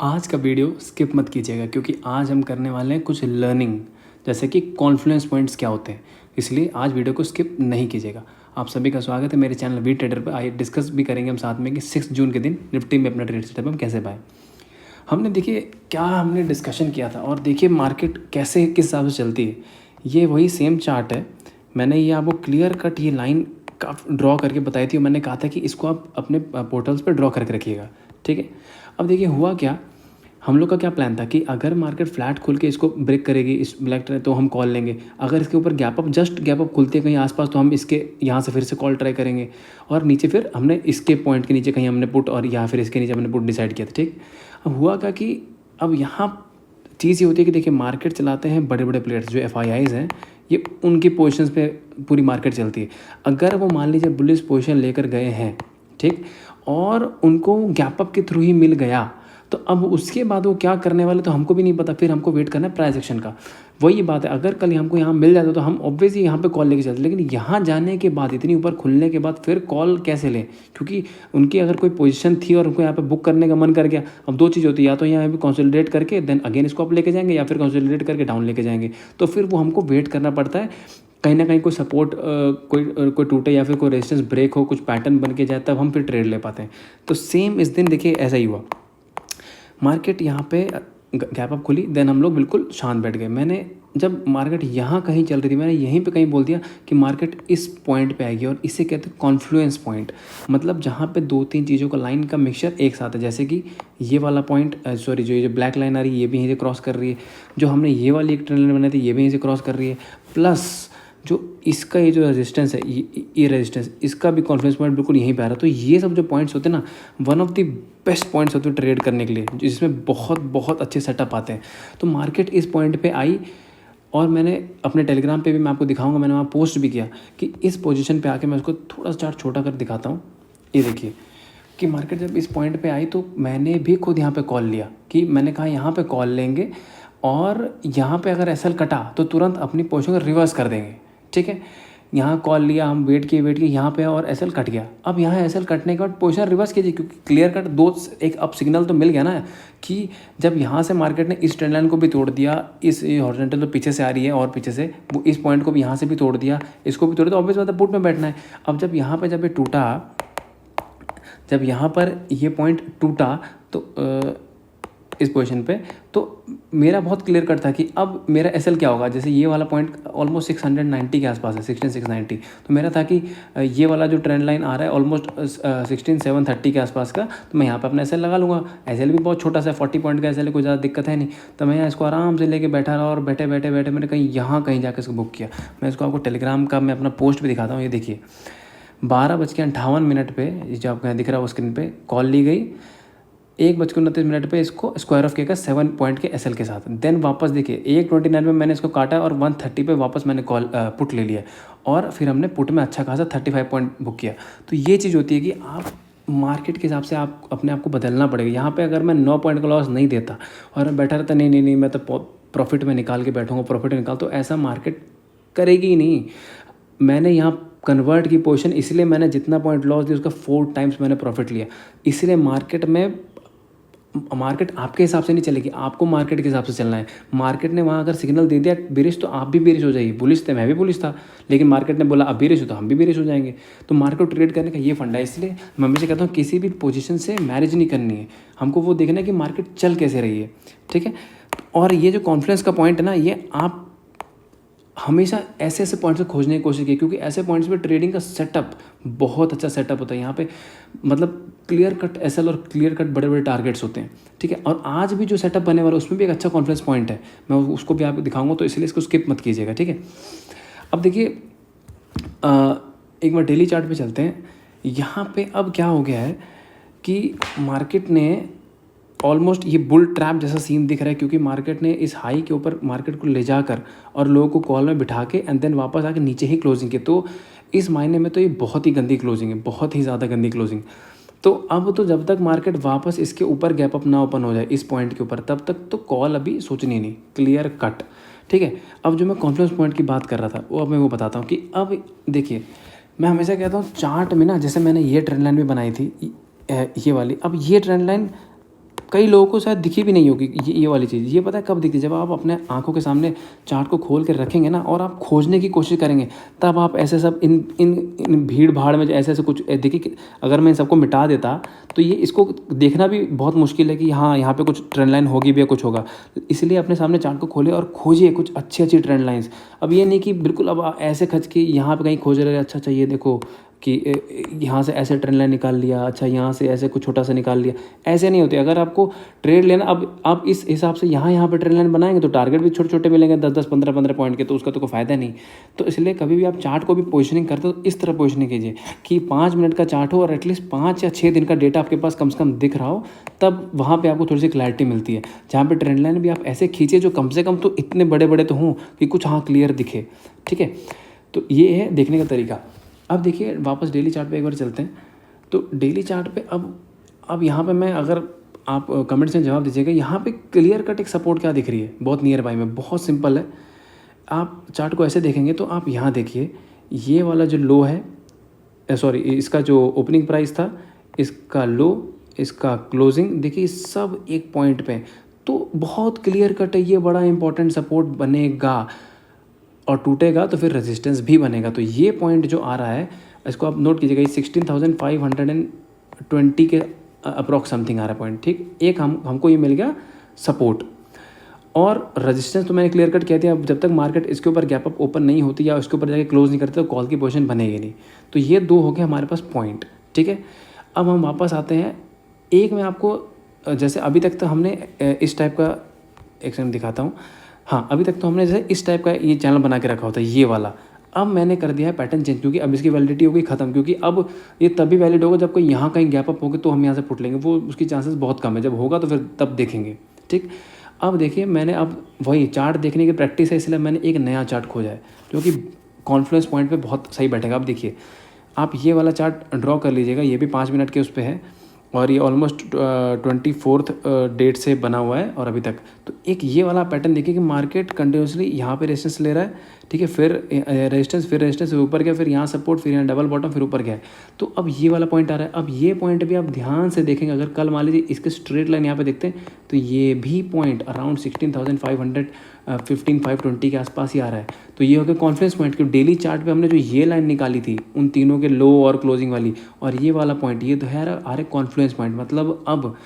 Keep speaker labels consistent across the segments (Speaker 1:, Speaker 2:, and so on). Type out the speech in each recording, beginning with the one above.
Speaker 1: आज का video skip मत कीजिएगा क्योंकि आज हम करने वाले हैं कुछ लर्निंग, जैसे कि कॉन्फ्लुएंस पॉइंट्स क्या होते हैं। इसलिए आज वीडियो को स्किप नहीं कीजिएगा। आप सभी का स्वागत है मेरे चैनल वी ट्रेडर पर। आइए डिस्कस भी करेंगे हम साथ में कि 6 जून के दिन निफ्टी में अपना ट्रेड सेटअप हम कैसे पाएँ। हमने देखिए क्या हमने डिस्कशन किया था और देखिए मार्केट कैसे किस हिसाब से चलती है। ये वही सेम चार्ट है। मैंने ये आपको क्लियर कट ये लाइन का ड्रॉ करके बताई थी और मैंने कहा था कि इसको आप अपने पोर्टल्स पर ड्रॉ करके रखिएगा, ठीक है। अब देखिए हुआ क्या, हम लोग का क्या प्लान था कि अगर मार्केट फ्लैट खुल के इसको ब्रेक करेगी इस ब्लैक ट्रेड तो हम कॉल लेंगे। अगर इसके ऊपर gap up just gap up खुलते हैं कहीं आसपास तो हम इसके यहाँ से फिर से कॉल ट्राई करेंगे और नीचे फिर हमने इसके पॉइंट के नीचे कहीं हमने पुट और या फिर इसके नीचे हमने पुट डिसाइड किया था, ठीक। अब हुआ क्या कि अब यहाँ चीज़ ये होती है कि देखिए मार्केट चलाते हैं बड़े बड़े प्लेयर्स जो FIIs हैं, ये उनकी पोजिशंस पे पूरी मार्केट चलती है। अगर वो मान लीजिए बुलिश पोजिशन लेकर गए हैं, ठीक, और उनको गैप अप के थ्रू ही मिल गया तो अब उसके बाद वो क्या करने वाले तो हमको भी नहीं पता। फिर हमको वेट करना है प्राइस एक्शन का। वही बात है, अगर कल हमको यहाँ मिल जाता तो हम ऑब्वियसली यहाँ पे कॉल लेके चलते, लेकिन यहाँ जाने के बाद इतनी ऊपर खुलने के बाद फिर कॉल कैसे लें, क्योंकि उनकी अगर कोई पोजीशन थी और उनको यहाँ पे बुक करने का मन कर गया। अब दो चीज़ होती है, या तो यहाँ पे कंसोलिडेट करके देन अगेन इसको आप लेके जाएंगे या फिर कंसोलिडेट करके डाउन लेके जाएंगे। तो फिर वो हमको वेट करना पड़ता है, कहीं ना कहीं कोई सपोर्ट कोई टूटे या फिर कोई रेजिस्टेंस ब्रेक हो, कुछ पैटर्न बन के जाए, तब हम फिर ट्रेड ले पाते हैं। तो सेम इस दिन देखिए ऐसा ही हुआ। मार्केट यहाँ पे गैप अप खुली, देन हम लोग बिल्कुल शांत बैठ गए। मैंने जब मार्केट यहाँ कहीं चल रही थी मैंने यहीं पे कहीं बोल दिया कि मार्केट इस पॉइंट पे आएगी और इसे कहते हैं कॉन्फ्लुएंस पॉइंट। मतलब जहाँ पे दो तीन चीज़ों का लाइन का मिक्सचर एक साथ है, जैसे कि ये वाला पॉइंट सॉरी जो ये जो ब्लैक लाइन आ रही है ये भी यहीं से क्रॉस कर रही है, जो हमने ये वाली एक ट्रेंड लाइन बनाई थी ये भी यहीं से क्रॉस कर रही है, प्लस जो इसका ये जो रेजिस्टेंस है ये रेजिस्टेंस इसका भी कॉन्फ्लुएंस पॉइंट बिल्कुल यहीं पे आ रहा है। तो ये सब जो पॉइंट्स होते हैं ना, one of the best points होते हैं ट्रेड करने के लिए, जिसमें बहुत बहुत अच्छे सेटअप आते हैं। तो मार्केट इस पॉइंट पे आई और मैंने अपने टेलीग्राम पे भी मैं आपको दिखाऊंगा, मैंने वहाँ पोस्ट भी किया कि इस पोजीशन पे आके मैं उसको थोड़ा सा चार्ट छोटा कर दिखाता हूँ। ये देखिए कि मार्केट जब इस पॉइंट पे आई तो मैंने भी खुद यहाँ पे कॉल लिया कि मैंने कहा यहाँ पे कॉल लेंगे और यहाँ पे अगर SL कटा तो तुरंत अपनी पोजीशन को रिवर्स कर देंगे, ठीक है। यहाँ कॉल लिया, हम वेट किए यहाँ पे और SL कट गया। अब यहाँ SL कटने के बाद पोजीशन रिवर्स कीजिए, क्योंकि क्लियर कट दो एक अब सिग्नल तो मिल गया ना कि जब यहाँ से मार्केट ने इस ट्रेंड लाइन को भी तोड़ दिया, इस हॉरिजॉन्टल तो पीछे से आ रही है और पीछे से वो इस पॉइंट को भी यहाँ से भी तोड़ दिया, इसको भी तोड़ दिया, तो ऑब्वियस बात है पुट में बैठना है। अब जब यहाँ पर जब ये टूटा, जब यहाँ पर ये पॉइंट टूटा तो इस पोजीशन पे, तो मेरा बहुत क्लियर कट था कि अब मेरा SL क्या होगा। जैसे ये वाला पॉइंट ऑलमोस्ट 690 के आसपास है, 16690, तो मेरा था कि ये वाला जो ट्रेंड लाइन आ रहा है ऑलमोस्ट 16730 के आसपास का, तो मैं यहाँ पे अपना SL लगा लूँगा। SL भी बहुत छोटा सा 40 पॉइंट का SL है, कोई ज़्यादा दिक्कत है नहीं। तो मैं यहाँ इसको आराम से लेके बैठा रहा और बैठे मैंने कहीं जाकर इसको बुक किया। मैं इसको आपको टेलीग्राम का मैं अपना पोस्ट भी दिखाता हूँ। ये देखिए 12:58 पे जो आपको यहाँ दिख रहा है वो स्क्रीन पे कॉल ली गई, 1:29 पे इसको स्क्वायर ऑफ किया गया 7 पॉइंट के SL के साथ। देन वापस देखिए 1:29 में मैंने इसको काटा और 1:30 पे वापस मैंने कॉल पुट ले लिया और फिर हमने पुट में अच्छा खासा 35 पॉइंट बुक किया। तो ये चीज़ होती है कि आप मार्केट के हिसाब से आप अपने आप को बदलना पड़ेगा। यहाँ पे अगर मैं 9 पॉइंट का लॉस नहीं देता और मैं बैठा रहता नहीं मैं तो प्रॉफिट में निकाल के बैठूँगा, प्रॉफिट निकाल, तो ऐसा मार्केट करेगी ही नहीं। मैंने यहाँ कन्वर्ट की पोजीशन, इसलिए मैंने जितना पॉइंट लॉस दिया उसका 4 टाइम्स मैंने प्रॉफिट लिया। इसलिए मार्केट आपके हिसाब से नहीं चलेगी, आपको मार्केट के हिसाब से चलना है। मार्केट ने वहाँ अगर सिग्नल दे दिया बेरिश तो आप भी बेरिश हो जाइए। बुलिश थे, मैं भी बुलिश था, लेकिन मार्केट ने बोला अब बेरिश हो तो हम भी बेरिश हो जाएंगे। तो मार्केट को ट्रेड करने का ये फंडा है। इसलिए मैं हमेशा कहता हूँ किसी भी पोजीशन से मैरिज नहीं करनी है, हमको वो देखना है कि मार्केट चल कैसे रही है, ठीक है। और ये जो कॉन्फ्लुएंस का पॉइंट है ना, ये आप हमेशा ऐसे पॉइंट्स से खोजने की कोशिश की, क्योंकि ऐसे पॉइंट्स पे ट्रेडिंग का सेटअप बहुत अच्छा सेटअप होता है। यहाँ पे मतलब क्लियर कट SL और क्लियर कट बड़े बड़े टारगेट्स होते हैं, ठीक है। और आज भी जो सेटअप बने वाला है उसमें भी एक अच्छा कॉन्फ्लुएंस पॉइंट है, मैं उसको भी आपको दिखाऊंगा, तो इसलिए इसको स्किप मत कीजिएगा, ठीक है। अब देखिए एक बार डेली चार्ट पे चलते हैं। यहाँ पे अब क्या हो गया है कि मार्केट ने ऑलमोस्ट ये बुल ट्रैप जैसा सीन दिख रहा है, क्योंकि मार्केट ने इस हाई के ऊपर मार्केट को ले जाकर और लोगों को कॉल में बिठा के एंड देन वापस आके नीचे ही क्लोजिंग की। तो इस मायने में तो ये बहुत ही गंदी क्लोजिंग है, बहुत ही ज़्यादा गंदी क्लोजिंग। तो अब तो जब तक मार्केट वापस इसके ऊपर गैप अप ना ओपन हो जाए इस पॉइंट के ऊपर, तब तक तो कॉल अभी सोचनी नहीं, क्लियर कट, ठीक है। अब जो मैं कॉन्फ्लुएंस पॉइंट की बात कर रहा था वो अब मैं वो बताता हूँ कि अब देखिए मैं हमेशा कहता हूँ चार्ट में ना, जैसे मैंने ये ट्रेंड लाइन भी बनाई थी ये वाली, अब ये ट्रेंड लाइन कई लोगों को शायद दिखी भी नहीं होगी ये वाली चीज़। ये पता है कब दिखती है? जब आप अपने आंखों के सामने चार्ट को खोल कर रखेंगे ना और आप खोजने की कोशिश करेंगे, तब आप ऐसे सब इन भीड़ भाड़ में ऐसे ऐसे कुछ देखिए। अगर मैं इन सबको मिटा देता तो ये इसको देखना भी बहुत मुश्किल है कि हाँ यहाँ पे कुछ ट्रेंड लाइन होगी भी या कुछ होगा। इसलिए अपने सामने चार्ट को खोलिए और खोजिए कुछ अच्छी अच्छी ट्रेंड लाइन्स। अब ये नहीं कि बिल्कुल अब ऐसे खच के यहाँ पे कहीं खोज रहे, अच्छा अच्छा ये देखो कि यहाँ से ऐसे ट्रेंड लाइन निकाल लिया, अच्छा यहाँ से ऐसे कुछ छोटा सा निकाल लिया, ऐसे नहीं होते। अगर आपको ट्रेड लेना, अब आप इस हिसाब से यहाँ पे ट्रेंड लाइन बनाएंगे तो टारगेट भी छोटे छोटे मिलेंगे 10-10 15-15 पॉइंट के, तो उसका तो कोई फ़ायदा नहीं। तो इसलिए कभी भी आप चार्ट को भी पोजिशनिंग करते हो तो इस तरह पोजिशनिंग कीजिए कि 5 मिनट का चार्ट हो और एटलीस्ट 5 या 6 दिन का डेटा आपके पास कम से कम दिख रहा हो, तब वहाँ पर आपको थोड़ी सी क्लैरिटी मिलती है। जहाँ पर ट्रेंड लाइन भी आप ऐसे खींचिए जो कम से कम तो इतने बड़े बड़े तो हों कि कुछ हाँ क्लियर दिखे, ठीक है। तो ये है देखने का तरीका। अब देखिए वापस डेली चार्ट पे एक बार चलते हैं। तो डेली चार्ट पे अब यहाँ पे मैं, अगर आप कमेंट्स में जवाब दीजिएगा, यहाँ पे क्लियर कट एक सपोर्ट क्या दिख रही है बहुत नियर बाई में, बहुत सिंपल है। आप चार्ट को ऐसे देखेंगे तो आप यहाँ देखिए, ये वाला जो लो है, सॉरी इसका जो ओपनिंग प्राइस था, इसका लो, इसका क्लोजिंग, देखिए सब एक पॉइंट पे, तो बहुत क्लियर कट है। ये बड़ा इंपॉर्टेंट सपोर्ट बनेगा और टूटेगा तो फिर रेजिस्टेंस भी बनेगा। तो ये पॉइंट जो आ रहा है इसको आप नोट कीजिएगा, 16,520 के अप्रॉक्स समथिंग आ रहा है पॉइंट, ठीक। एक हमको ये मिल गया सपोर्ट और रेजिस्टेंस। तो मैंने क्लियर कट कह दिया, अब जब तक मार्केट इसके ऊपर गैप अप ओपन नहीं होती या उसके ऊपर जाके क्लोज नहीं करते तो कॉल की पोजीशन बनेगी नहीं। तो ये दो हो गए हमारे पास पॉइंट, ठीक है। अब हम वापस आते हैं, एक मैं आपको जैसे अभी तक तो हमने इस टाइप का, एक सेकंड दिखाता हूँ। हाँ, अभी तक तो हमने जैसे इस टाइप का ये चैनल बना के रखा होता है ये वाला। अब मैंने कर दिया है पैटर्न चेंज, क्योंकि अब इसकी वैलिडिटी हो गई ख़त्म। क्योंकि अब ये तभी वैलिड होगा जब कोई यहाँ कहीं गैप अप होगा तो हम यहाँ से पुट लेंगे, वो उसकी चांसेस बहुत कम है। जब होगा तो फिर तब देखेंगे, ठीक। अब देखिए मैंने अब वही चार्ट देखने की प्रैक्टिस है, इसलिए मैंने एक नया चार्ट खोजा है जो कि कॉन्फ्लुएंस पॉइंट पे बहुत सही बैठेगा। अब देखिए आप ये वाला चार्ट ड्रॉ कर लीजिएगा, ये भी 5 मिनट के उस पर है और ये ऑलमोस्ट 24 डेट से बना हुआ है और अभी तक। तो एक ये वाला पैटर्न देखिए कि मार्केट कंटिन्यूसली यहाँ पे रेजिस्टेंस ले रहा है, ठीक है, फिर रेजिस्टेंस, फिर रेजिस्टेंस, फिर ऊपर गया, फिर यहाँ सपोर्ट, फिर यहाँ डबल बॉटम, फिर ऊपर गया। तो अब ये वाला पॉइंट आ रहा है। अब ये पॉइंट भी आप ध्यान से देखेंगे, अगर कल मान लीजिए इसके स्ट्रेट लाइन यहाँ पे देखते हैं तो ये भी पॉइंट अराउंड 16,520 के आसपास ही आ रहा है। तो ये हो गया कॉन्फ्रेंस पॉइंट कि डेली चार्ट पे हमने जो ये लाइन निकाली थी उन तीनों के लो और क्लोजिंग वाली, और ये वाला पॉइंट, ये तो है आ रहा कॉन्फ्लुएंस पॉइंट। मतलब अब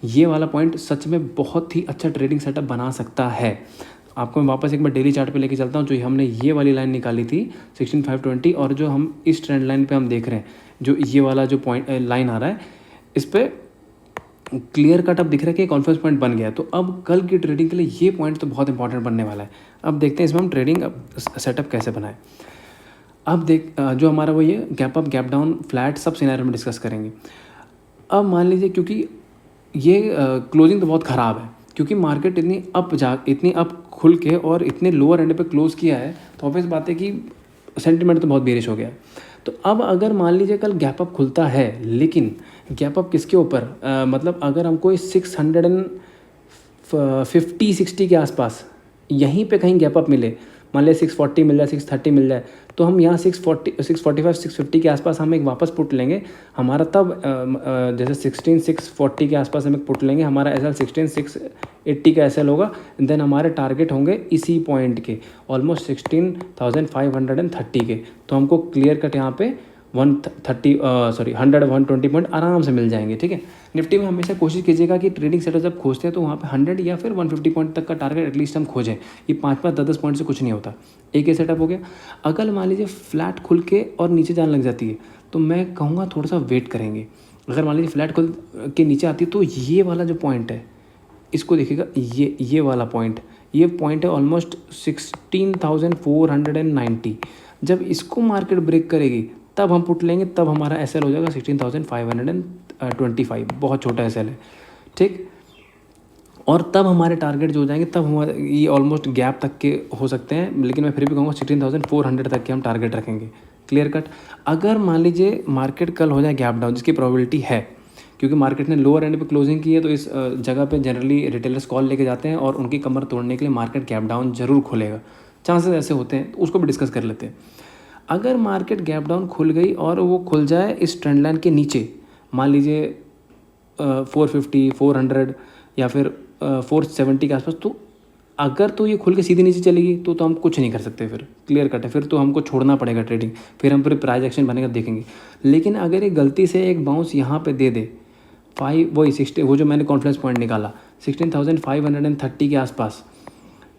Speaker 1: ये वाला पॉइंट सच में बहुत ही अच्छा ट्रेडिंग सेटअप बना सकता है। आपको मैं वापस एक बार डेली चार्ट पे लेके चलता हूँ। जो हमने ये वाली लाइन निकाली थी 16,520 और जो हम इस ट्रेंड लाइन पे हम देख रहे हैं, जो ये वाला जो पॉइंट लाइन आ रहा है, इस पर क्लियर कट अब दिख रहा है कि कॉन्फ्रेंस पॉइंट बन गया। तो अब कल की ट्रेडिंग के लिए ये पॉइंट तो बहुत इंपॉर्टेंट बनने वाला है। अब देखते हैं इसमें हम ट्रेडिंग सेटअप कैसे बनाएं। अब जो हमारा वो ये gap up, gap down, flat, सब सिनेरियो में डिस्कस करेंगे। अब मान लीजिए क्योंकि ये क्लोजिंग तो बहुत ख़राब है, क्योंकि मार्केट इतनी अप खुल के और इतने लोअर एंड पे क्लोज किया है, तो ऑब्वियस बात है कि सेंटिमेंट तो बहुत बेरिश हो गया है। तो अब अगर मान लीजिए कल गैप अप खुलता है, लेकिन गैप अप किसके ऊपर, मतलब अगर हमको 650-60 के आसपास यहीं पे कहीं गैप अप मिले, मान लिया 640 मिल जाए, 630 मिल जाए, तो हम यहाँ 645-650 के आसपास हम एक वापस पुट लेंगे हमारा। तब जैसे 16,640 के आसपास हम एक पुट लेंगे, हमारा एसएल 16,680 का एसएल होगा। देन हमारे टारगेट होंगे इसी पॉइंट के ऑलमोस्ट 16,530 के। तो हमको क्लियर कट यहाँ पे 120 पॉइंट आराम से मिल जाएंगे, ठीक है। निफ्टी में हमेशा कोशिश कीजिएगा कि ट्रेडिंग सेटअप जब खोजते हैं तो वहाँ पे 100 या फिर 150 पॉइंट तक का टारगेट एटलीस्ट हम खोजें। ये 5-5, 10-10 पॉइंट से कुछ नहीं होता। एक ये सेटअप हो गया। अगर मान लीजिए फ्लैट खुल के और नीचे जाने लग जाती है तो मैं कहूँगा थोड़ा सा वेट करेंगे। अगर मान लीजिए फ्लैट खुल के नीचे आती है तो ये वाला जो पॉइंट है इसको देखिएगा, ये वाला पॉइंट, ये पॉइंट है ऑलमोस्ट 16,490। जब इसको मार्केट ब्रेक करेगी तब हम पुट लेंगे, तब हमारा एसएल हो जाएगा 16,525, बहुत छोटा एसएल है, ठीक। और तब हमारे टारगेट जो हो जाएंगे, तब हमारे ये ऑलमोस्ट गैप तक के हो सकते हैं, लेकिन मैं फिर भी कहूँगा 16,400 तक के हम टारगेट रखेंगे, क्लियर कट। अगर मान लीजिए मार्केट कल हो जाए गैप डाउन, जिसकी प्रोबेबिलिटी है क्योंकि मार्केट ने लोअर एंड पे क्लोजिंग की है, तो इस जगह पे जनरली रिटेलर्स कॉल लेके जाते हैं और उनकी कमर तोड़ने के लिए मार्केट गैप डाउन जरूर खोलेगा, चांसेस ऐसे होते हैं, तो उसको भी डिस्कस कर लेते हैं। अगर मार्केट गैप डाउन खुल गई और वो खुल जाए इस ट्रेंड लाइन के नीचे, मान लीजिए 450, 400 या फिर 470 के आसपास, तो अगर तो ये खुल के सीधी नीचे चलेगी तो हम कुछ नहीं कर सकते, फिर क्लियर कट है, फिर तो हमको छोड़ना पड़ेगा ट्रेडिंग, फिर हम प्राइस एक्शन बनेगा देखेंगे। लेकिन अगर ये गलती से एक बाउंस यहाँ पे दे दे 5 वही 60, वो जो मैंने कॉन्फ्रेंस पॉइंट निकाला 16,530 के आसपास,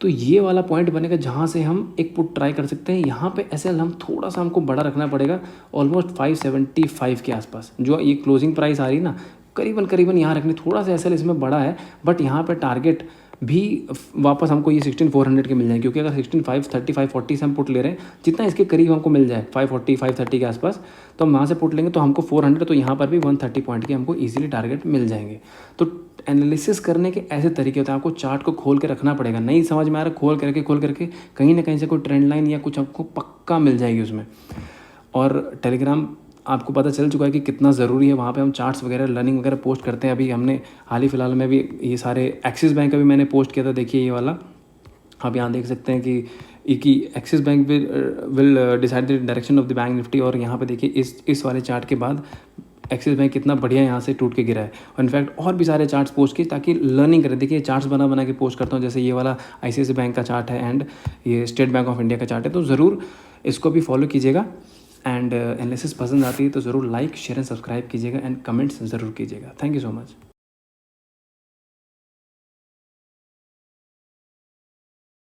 Speaker 1: तो ये वाला पॉइंट बनेगा जहाँ से हम एक पुट ट्राई कर सकते हैं। यहाँ पे एसएल हम थोड़ा सा हमको बड़ा रखना पड़ेगा, ऑलमोस्ट 575 के आसपास, जो ये क्लोजिंग प्राइस आ रही है ना, करीबन यहाँ रखनी, थोड़ा सा एसएल इसमें बड़ा है, बट यहाँ पे टारगेट भी वापस हमको ये 16,400 के मिल जाए, क्योंकि अगर 16,530, 540 से हम पुट ले रहे हैं, जितना इसके करीब हमको मिल जाए 540, 530 के आसपास, तो हम वहाँ से पुट लेंगे तो हमको 400, तो यहाँ पर भी 130 पॉइंट के हमको ईजिली टारगेट मिल जाएंगे। तो एनालिसिस करने के ऐसे तरीके होते हैं, आपको चार्ट को खोल के रखना पड़ेगा, नहीं समझ में आ रहा खोल करके कहीं ना कहीं से कोई ट्रेंड लाइन या कुछ आपको पक्का मिल जाएगी उसमें। और टेलीग्राम आपको पता चल चुका है कि कितना ज़रूरी है, वहाँ पे हम चार्ट्स वगैरह लर्निंग वगैरह पोस्ट करते हैं। अभी हमने हाल ही फिलहाल में भी ये सारे एक्सिस बैंक का भी मैंने पोस्ट किया था, देखिए ये वाला आप यहाँ देख सकते हैं कि axis bank will decide the direction of the bank Nifty, और यहाँ पे देखिए इस वाले चार्ट के बाद एक्सिस बैंक कितना बढ़िया यहाँ से टूट के गिरा है। और इनफैक्ट और भी सारे चार्ट्स पोस्ट किए ताकि लर्निंग करें। देखिए चार्ट्स बना के पोस्ट करता हूँ, जैसे ये वाला ICICI बैंक का चार्ट है एंड ये स्टेट बैंक ऑफ इंडिया का चार्ट है, तो ज़रूर इसको भी फॉलो कीजिएगा। एंड एनालिसिस पसंद आती है तो ज़रूर लाइक, शेयर एंड सब्सक्राइब कीजिएगा एंड कमेंट्स ज़रूर कीजिएगा। Thank you so much.